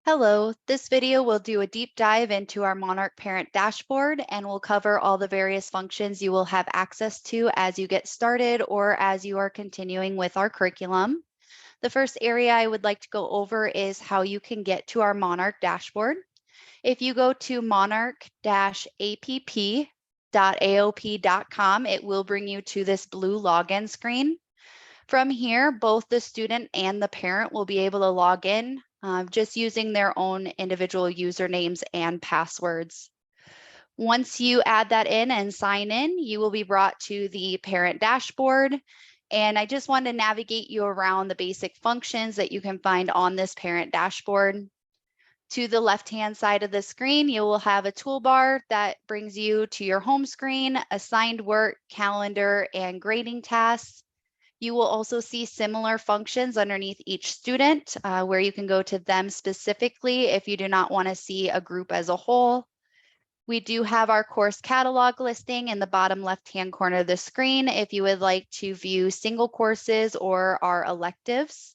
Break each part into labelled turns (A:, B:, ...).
A: Hello, this video will do a deep dive into our Monarch parent dashboard and will cover all the various functions you will have access to as you get started or as you are continuing with our curriculum. The first area I would like to go over is how you can get to our Monarch dashboard. If you go to monarch-app.aop.com, it will bring you to this blue login screen. From here, both the student and the parent will be able to log in just using their own individual usernames and passwords. Once you add that in and sign in, you will be brought to the parent dashboard. And I just want to navigate you around the basic functions that you can find on this parent dashboard. To the left-hand side of the screen, you will have a toolbar that brings you to your home screen, assigned work, calendar, and grading tasks. You will also see similar functions underneath each student where you can go to them specifically if you do not want to see a group as a whole. We do have our course catalog listing in the bottom left-hand corner of the screen if you would like to view single courses or our electives.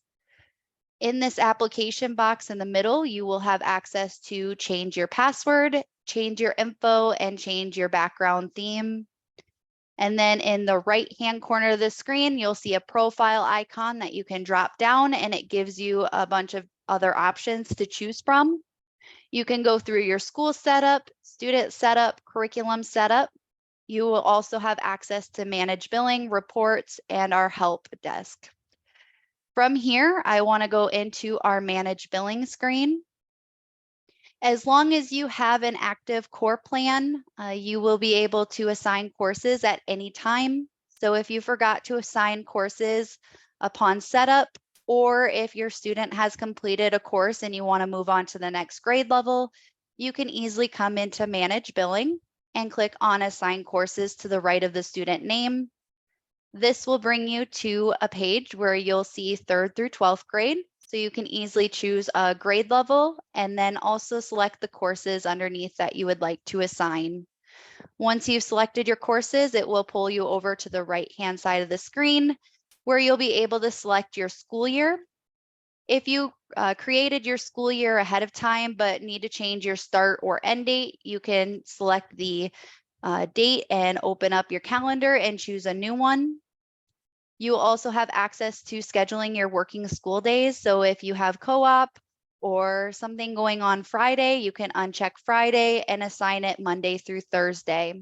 A: In this application box in the middle, you will have access to change your password, change your info, and change your background theme. And then in the right-hand corner of the screen, you'll see a profile icon that you can drop down, and it gives you a bunch of other options to choose from. You can go through your school setup, student setup, curriculum setup. You will also have access to manage billing, reports, and our help desk. From here, I want to go into our manage billing screen. As long as you have an active core plan, you will be able to assign courses at any time. So if you forgot to assign courses upon setup, or if your student has completed a course and you want to move on to the next grade level, you can easily come into Manage Billing and click on Assign Courses to the right of the student name. This will bring you to a page where you'll see 3rd through 12th grade. So you can easily choose a grade level and then also select the courses underneath that you would like to assign. Once you've selected your courses, it will pull you over to the right-hand side of the screen where you'll be able to select your school year. If you created your school year ahead of time but need to change your start or end date, you can select the date and open up your calendar and choose a new one. You also have access to scheduling your working school days. So if you have co-op or something going on Friday, you can uncheck Friday and assign it Monday through Thursday.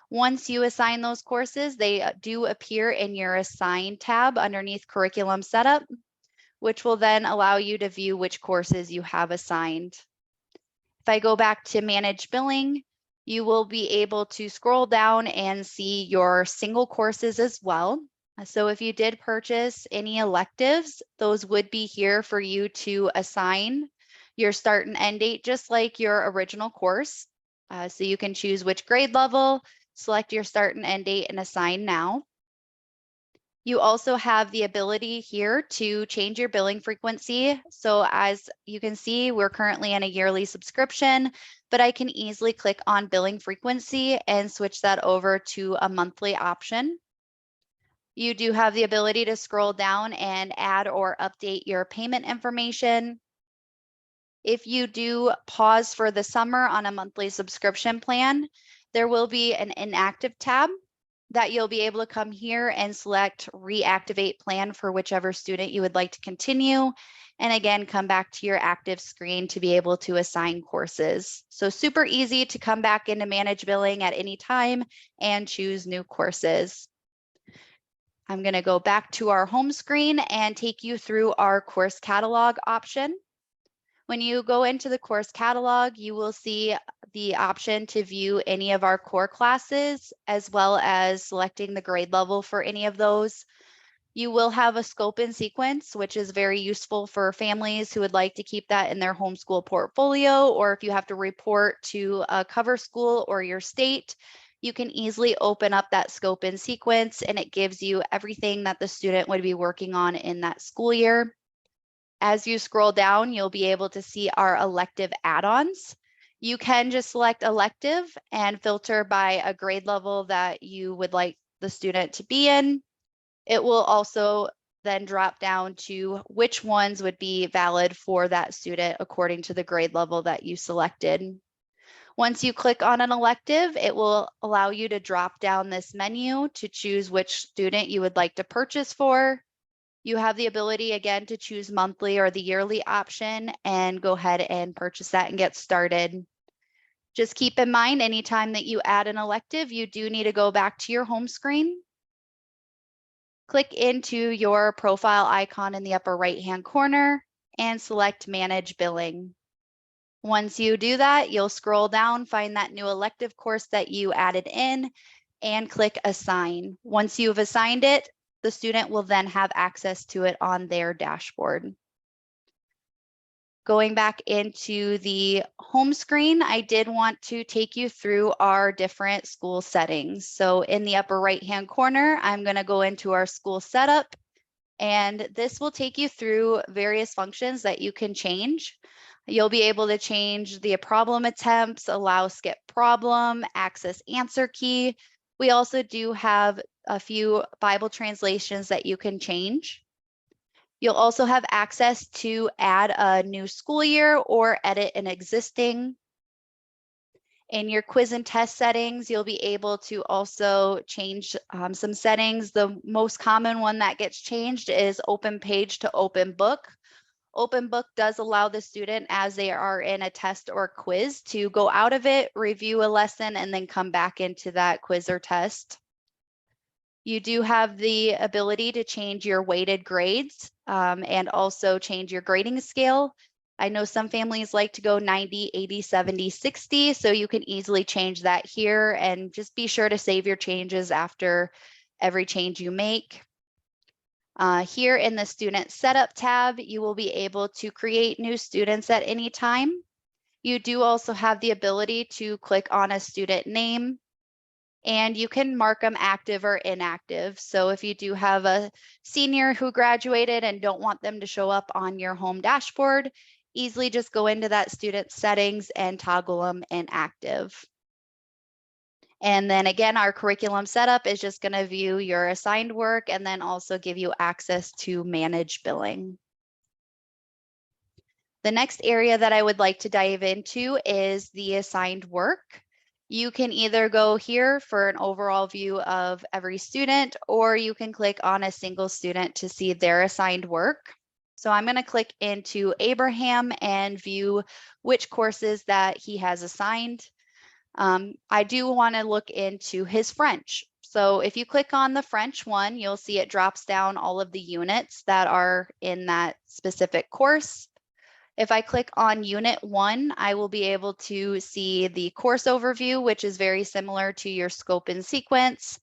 A: Once you assign those courses, they do appear in your Assign tab underneath Curriculum Setup, which will then allow you to view which courses you have assigned. If I go back to Manage Billing, you will be able to scroll down and see your single courses as well. So if you did purchase any electives, those would be here for you to assign your start and end date, just like your original course. So you can choose which grade level, select your start and end date, and assign now. You also have the ability here to change your billing frequency. So as you can see, we're currently in a yearly subscription, but I can easily click on billing frequency and switch that over to a monthly option. You do have the ability to scroll down and add or update your payment information. If you do pause for the summer on a monthly subscription plan, there will be an inactive tab that you'll be able to come here and select reactivate plan for whichever student you would like to continue. And again, come back to your active screen to be able to assign courses. So super easy to come back into Manage Billing at any time and choose new courses. I'm going to go back to our home screen and take you through our course catalog option. When you go into the course catalog, you will see the option to view any of our core classes, as well as selecting the grade level for any of those. You will have a scope and sequence, which is very useful for families who would like to keep that in their homeschool portfolio, or if you have to report to a cover school or your state, you can easily open up that scope and sequence, and it gives you everything that the student would be working on in that school year. As you scroll down, you'll be able to see our elective add-ons. You can just select elective and filter by a grade level that you would like the student to be in. It will also then drop down to which ones would be valid for that student according to the grade level that you selected. Once you click on an elective, it will allow you to drop down this menu to choose which student you would like to purchase for. You have the ability again to choose monthly or the yearly option and go ahead and purchase that and get started. Just keep in mind, anytime that you add an elective, you do need to go back to your home screen. Click into your profile icon in the upper right-hand corner and select Manage Billing. Once you do that, you'll scroll down, find that new elective course that you added in, and click Assign. Once you've assigned it, the student will then have access to it on their dashboard. Going back into the home screen, I did want to take you through our different school settings. So in the upper right-hand corner, I'm going to go into our school setup, and this will take you through various functions that you can change. You'll be able to change the problem attempts, allow skip problem, access answer key. We also do have a few Bible translations that you can change. You'll also have access to add a new school year or edit an existing. In your quiz and test settings, you'll be able to also change some settings. The most common one that gets changed is open page to open book. Open book does allow the student, as they are in a test or quiz, to go out of it, review a lesson, and then come back into that quiz or test. You do have the ability to change your weighted grades and also change your grading scale. I know some families like to go 90, 80, 70, 60, so you can easily change that here, and just be sure to save your changes after every change you make. Here in the Student Setup tab, you will be able to create new students at any time. You do also have the ability to click on a student name, and you can mark them active or inactive. So if you do have a senior who graduated and don't want them to show up on your home dashboard, easily just go into that student settings and toggle them inactive. And then again, our curriculum setup is just going to view your assigned work and then also give you access to manage billing. The next area that I would like to dive into is the assigned work. You can either go here for an overall view of every student, or you can click on a single student to see their assigned work. So I'm going to click into Abraham and view which courses that he has assigned. I do want to look into his French. So if you click on the French one, you'll see it drops down all of the units that are in that specific course. If I click on Unit 1, I will be able to see the course overview, which is very similar to your scope and sequence.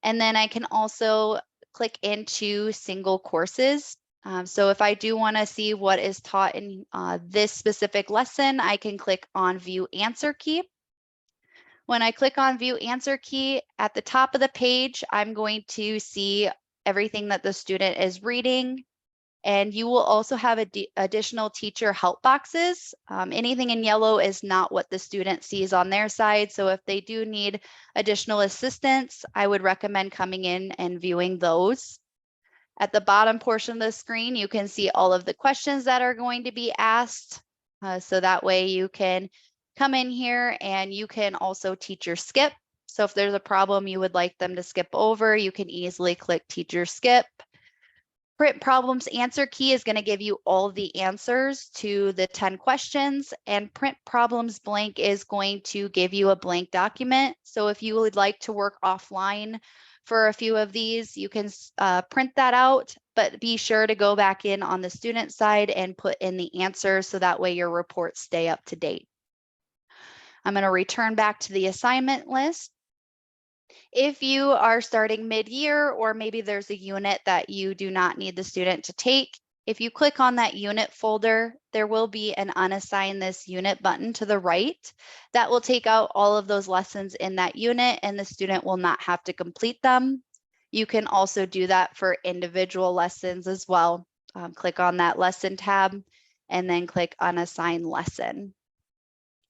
A: And then I can also click into single courses. So if I do want to see what is taught in this specific lesson, I can click on View Answer Key. When I click on View Answer Key, at the top of the page, I'm going to see everything that the student is reading. And you will also have additional teacher help boxes. Anything in yellow is not what the student sees on their side. So if they do need additional assistance, I would recommend coming in and viewing those. At the bottom portion of the screen, you can see all of the questions that are going to be asked. So that way you can come in here and you can also teacher skip. So if there's a problem you would like them to skip over, you can easily click teacher skip. Print problems answer key is going to give you all the answers to the 10 questions, and print problems blank is going to give you a blank document. So if you would like to work offline for a few of these, you can print that out, but be sure to go back in on the student side and put in the answers so that way your reports stay up to date. I'm going to return back to the assignment list. If you are starting mid-year, or maybe there's a unit that you do not need the student to take, if you click on that unit folder, there will be an unassign this unit button to the right. That will take out all of those lessons in that unit, and the student will not have to complete them. You can also do that for individual lessons as well. Click on that lesson tab and then click unassign lesson.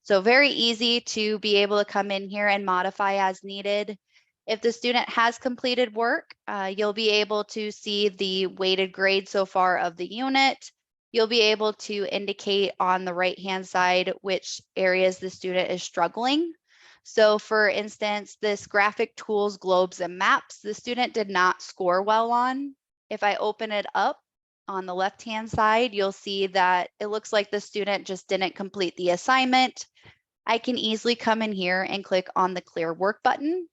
A: So very easy to be able to come in here and modify as needed. If the student has completed work, you'll be able to see the weighted grade so far of the unit. You'll be able to indicate on the right-hand side which areas the student is struggling. So for instance, this graphic tools, globes, and maps, the student did not score well on. If I open it up on the left-hand side, you'll see that it looks like the student just didn't complete the assignment. I can easily come in here and click on the clear work button,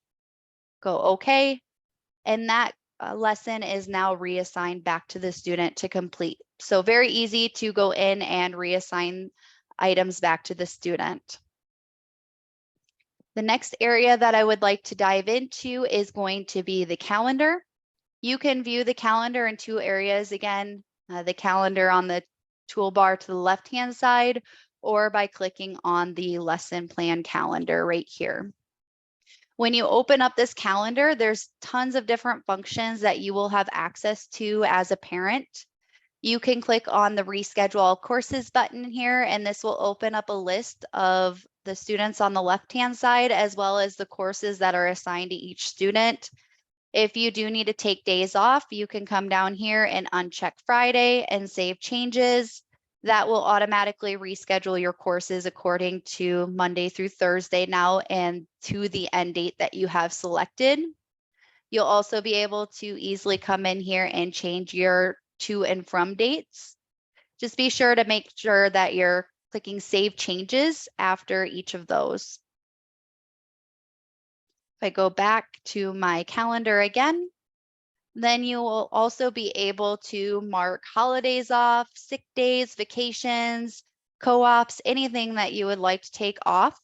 A: go OK, and that lesson is now reassigned back to the student to complete. So very easy to go in and reassign items back to the student. The next area that I would like to dive into is going to be the calendar. You can view the calendar in two areas. Again, the calendar on the toolbar to the left-hand side, or by clicking on the lesson plan calendar right here. When you open up this calendar, there's tons of different functions that you will have access to as a parent. You can click on the reschedule all courses button here, and this will open up a list of the students on the left-hand side, as well as the courses that are assigned to each student. If you do need to take days off, you can come down here and uncheck Friday and save changes. That will automatically reschedule your courses according to Monday through Thursday now and to the end date that you have selected. You'll also be able to easily come in here and change your to and from dates. Just be sure to make sure that you're clicking Save Changes after each of those. If I go back to my calendar again, then you will also be able to mark holidays off, sick days, vacations, co-ops, anything that you would like to take off.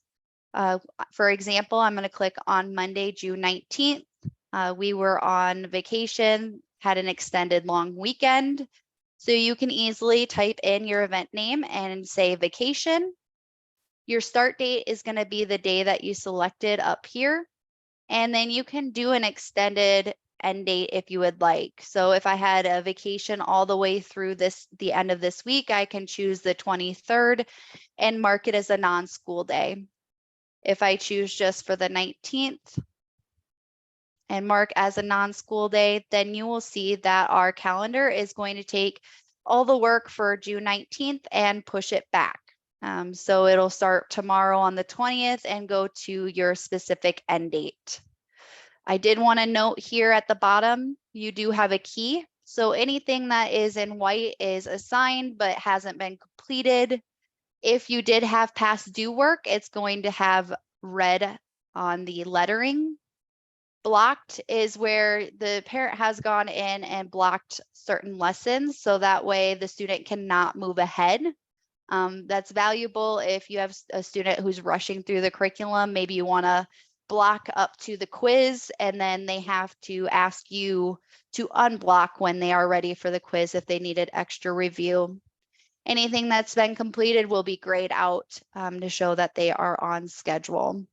A: For example, I'm going to click on Monday, June 19th. We were on vacation, had an extended long weekend. So you can easily type in your event name and say vacation. Your start date is going to be the day that you selected up here. And then you can do an extended end date if you would like. So if I had a vacation all the way through the end of this week, I can choose the 23rd and mark it as a non-school day. If I choose just for the 19th and mark as a non-school day, then you will see that our calendar is going to take all the work for June 19th and push it back. So it'll start tomorrow on the 20th and go to your specific end date. I did want to note here at the bottom, you do have a key. So anything that is in white is assigned but hasn't been completed. If you did have past due work, it's going to have red on the lettering. Blocked is where the parent has gone in and blocked certain lessons, so that way the student cannot move ahead. That's valuable if you have a student who's rushing through the curriculum. Maybe you want to block up to the quiz, and then they have to ask you to unblock when they are ready for the quiz if they needed extra review. Anything that's been completed will be grayed out to show that they are on schedule.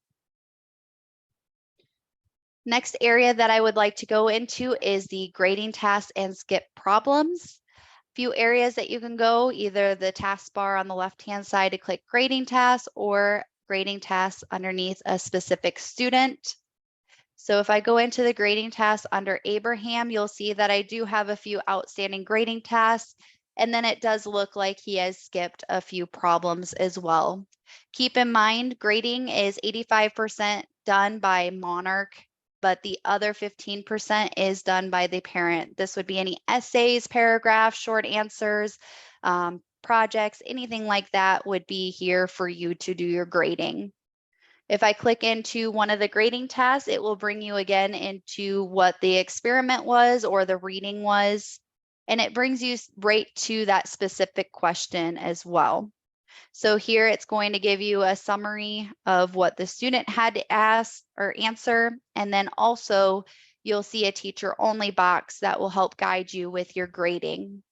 A: Next area that I would like to go into is the grading tasks and skip problems. Few areas that you can go, either the taskbar on the left-hand side to click grading tasks or grading tasks underneath a specific student. So if I go into the grading tasks under Abraham, you'll see that I do have a few outstanding grading tasks, and then it does look like he has skipped a few problems as well. Keep in mind, grading is 85% done by Monarch, but the other 15% is done by the parent. This would be any essays, paragraphs, short answers, projects, anything like that would be here for you to do your grading. If I click into one of the grading tasks, it will bring you again into what the experiment was or the reading was, and it brings you right to that specific question as well. So here it's going to give you a summary of what the student had to ask or answer, and then also you'll see a teacher only box that will help guide you with your grading.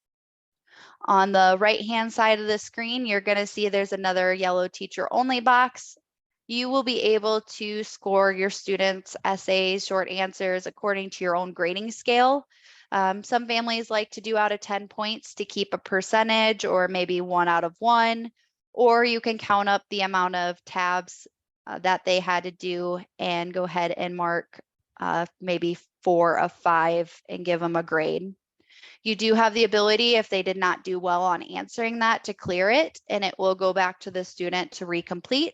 A: On the right-hand side of the screen, you're going to see there's another yellow teacher only box. You will be able to score your students' essays, short answers according to your own grading scale. Some families like to do out of 10 points to keep a percentage, or maybe 1 out of 1, or you can count up the amount of tabs that they had to do and go ahead and mark maybe 4 of 5 and give them a grade. You do have the ability, if they did not do well on answering that, to clear it, and it will go back to the student to recomplete.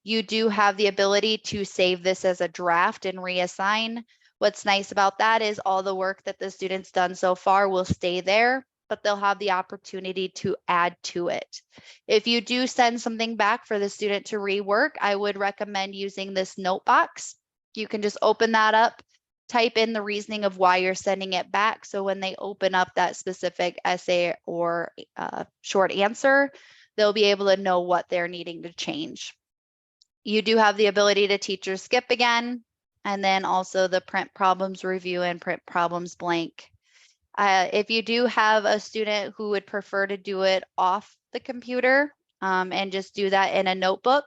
A: You do have the ability to save this as a draft and reassign. What's nice about that is all the work that the student's done so far will stay there, but they'll have the opportunity to add to it. If you do send something back for the student to rework, I would recommend using this note box. You can just open that up, type in the reasoning of why you're sending it back. So when they open up that specific essay or short answer, they'll be able to know what they're needing to change. You do have the ability to teacher skip again, and then also the print problems review and print problems blank. If you do have a student who would prefer to do it off the computer and just do that in a notebook,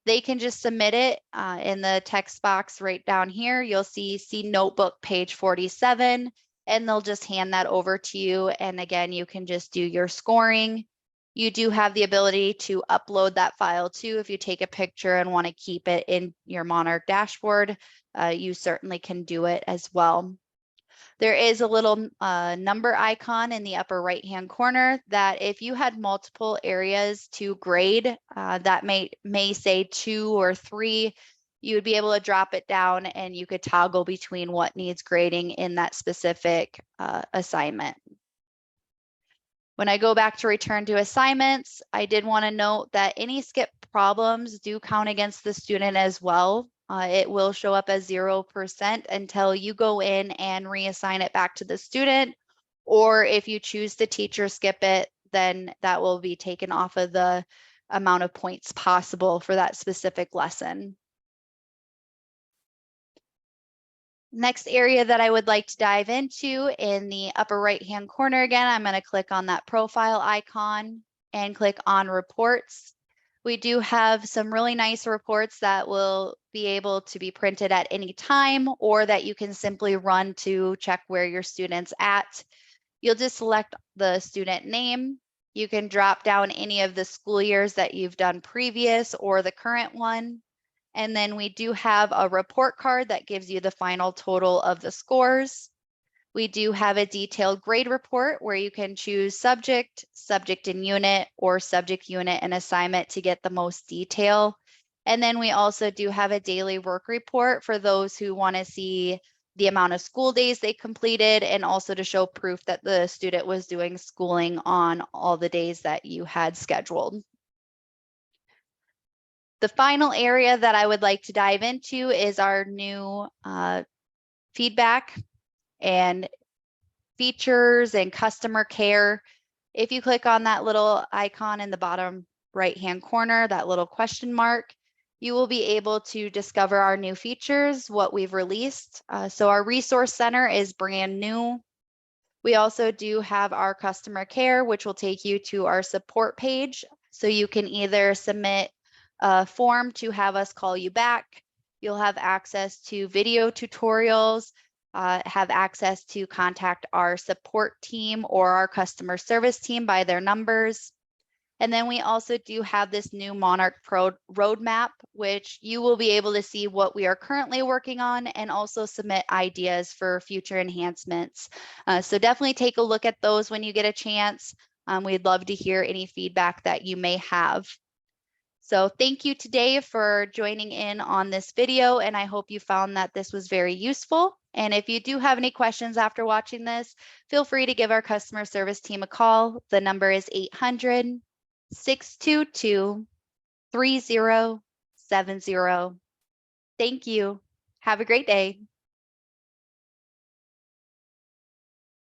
A: they can just submit it in the text box right down here. You'll see notebook page 47, and they'll just hand that over to you. And again, you can just do your scoring. You do have the ability to upload that file too. If you take a picture and want to keep it in your Monarch dashboard, you certainly can do it as well. There is a little number icon in the upper right-hand corner that if you had multiple areas to grade, that may say 2 or 3, you would be able to drop it down and you could toggle between what needs grading in that specific assignment. When I go back to return to assignments, I did want to note that any skip problems do count against the student as well. It will show up as 0% until you go in and reassign it back to the student. Or if you choose to teacher skip it, then that will be taken off of the amount of points possible for that specific lesson. Next area that I would like to dive into, in the upper right-hand corner again, I'm going to click on that profile icon and click on reports. We do have some really nice reports that will be able to be printed at any time, or that you can simply run to check where your student's at. You'll just select the student name. You can drop down any of the school years that you've done previous or the current one. And then we do have a report card that gives you the final total of the scores. We do have a detailed grade report where you can choose subject, subject and unit, or subject, unit, and assignment to get the most detail. And then we also do have a daily work report for those who want to see the amount of school days they completed, and also to show proof that the student was doing schooling on all the days that you had scheduled. The final area that I would like to dive into is our new feedback and features and customer care. If you click on that little icon in the bottom right-hand corner, that little question mark, you will be able to discover our new features, what we've released. So our resource center is brand new. We also do have our customer care, which will take you to our support page. So you can either submit a form to have us call you back. You'll have access to video tutorials, have access to contact our support team or our customer service team by their numbers. And then we also do have this new Monarch Pro roadmap, which you will be able to see what we are currently working on and also submit ideas for future enhancements. So definitely take a look at those when you get a chance. We'd love to hear any feedback that you may have. So thank you today for joining in on this video, and I hope you found that this was very useful. And if you do have any questions after watching this, feel free to give our customer service team a call. The number is 800-622-3070. Thank you. Have a great day.